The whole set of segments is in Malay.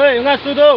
Hei, ngasu tu.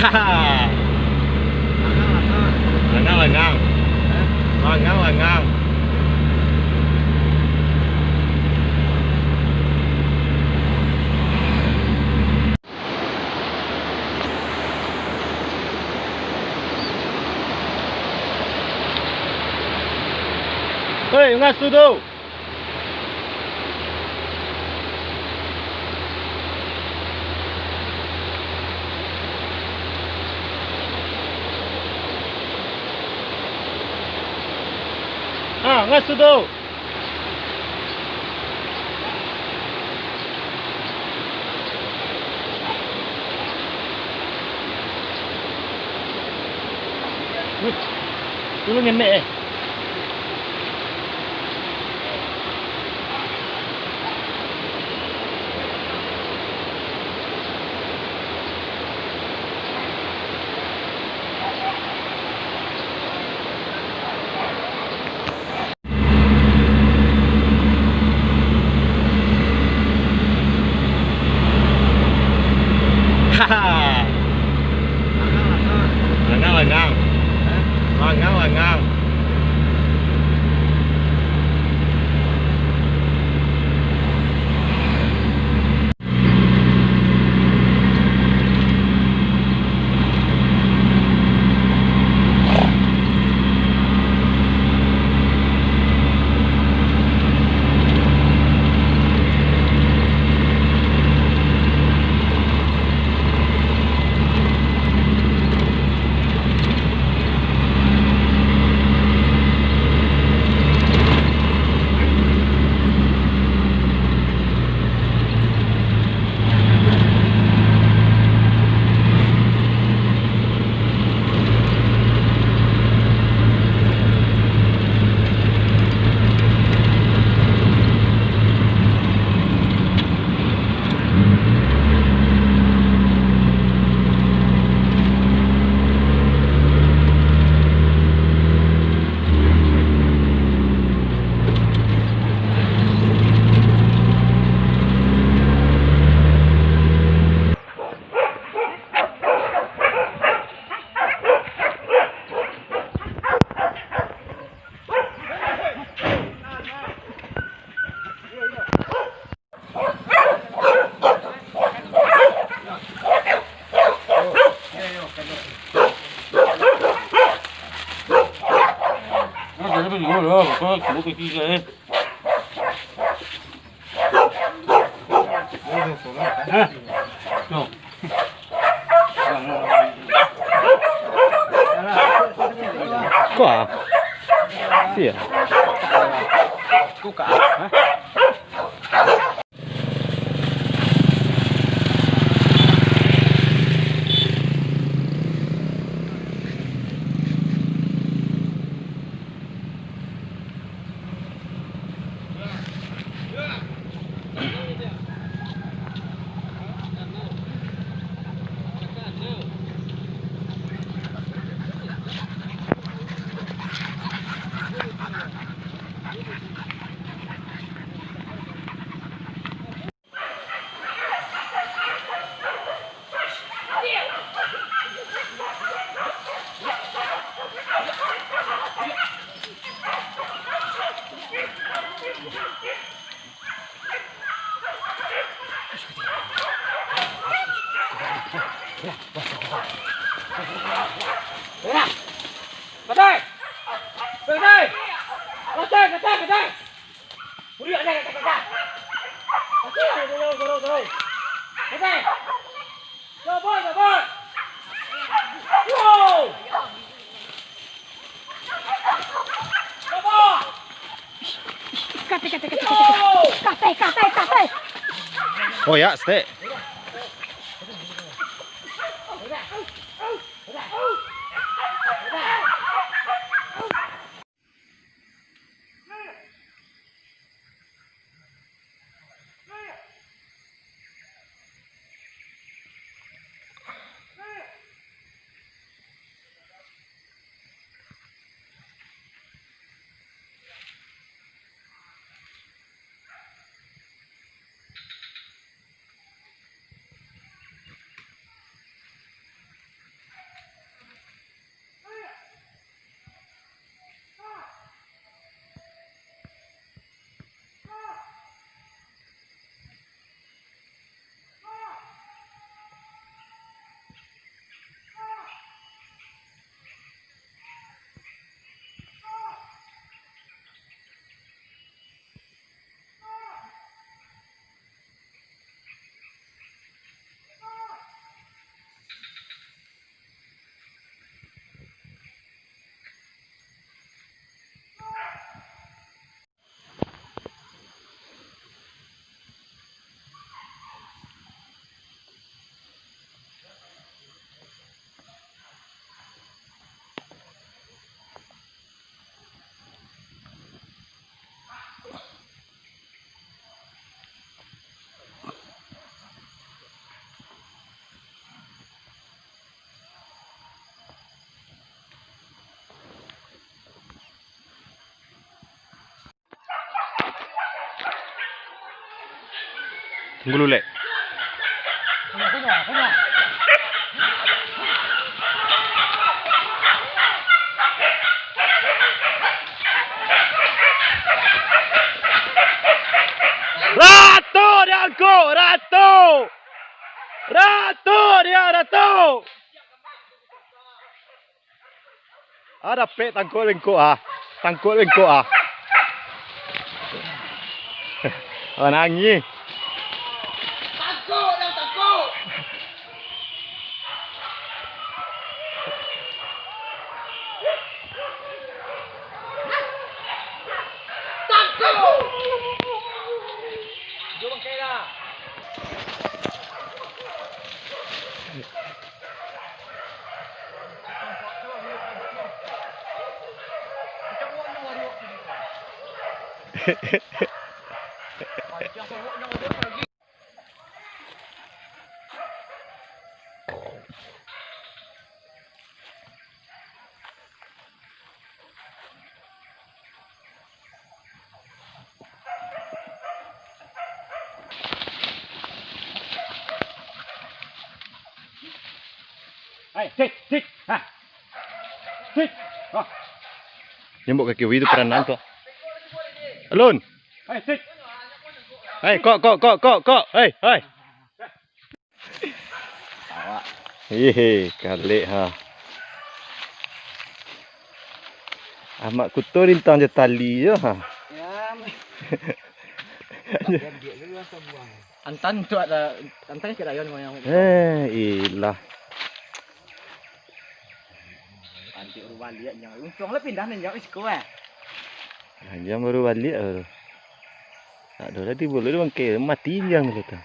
Haha. Lengang, lengang. Lengang, lengang. Hei, ngasu tu. Ngasu tu. Tolong ngemek eh. Haha. Lengang, lengang. Lengang, lengang. Kok ah? Iya. Kok ah? Katay! Katay! Katay! Katay! Katay! Uli ada katay katay. Katay, dorong. Katay! Dobol, dobol! Wow! Dobol! Katay! Oh ya, stay. Gululek. Punya. Ratu dia angkut, Ratu. Ratu dia, Ratu. Ada pek tangkut lengkuk ah. Tangkut lengkuk ah. Oh nangis. Takut. Jom bangkai dah. Hai, tik. Ha. Tik. Ha. Nyembuk kaki itu peranan tu. Alun. Hai, tik. Hai, kok. Hai. Awak. Kalik ha. Amat kutu rintang je tali je ha. Ya. Antan tu ada antan ke rayon kau yang. Ilah. Anti orang balik yang untung lah pindah nih jauh sekolah. Jam baru balik baru. Tak ada tadi boleh dia bangkai mati yang tu tu.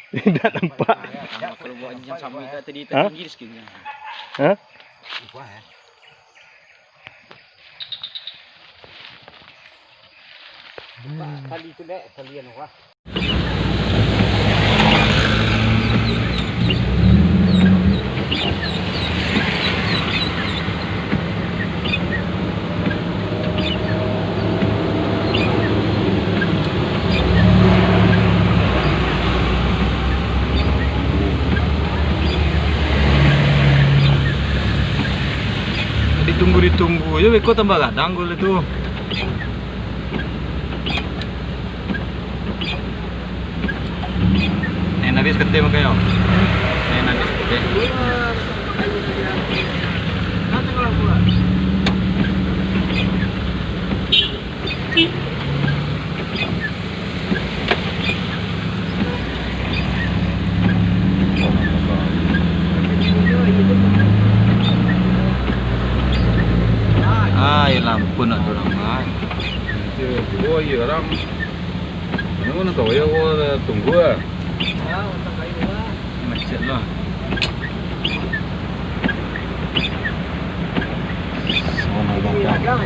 Tidak nampak. Kalau buat jam sambil tadi tinggi sikitnya. Ha? Buat Tali tu lek, tali yang wah. Ditunggu je beko tambah kadang gol itu. Habis ketim kayo. Habis ketim. Nanti kalau buat. Ay, lampu nak turun mai. Oh iya orang. Mana tahu ya gua tunggu ah. Untuk kayu lah. Macet lah. Semua mau bangkang.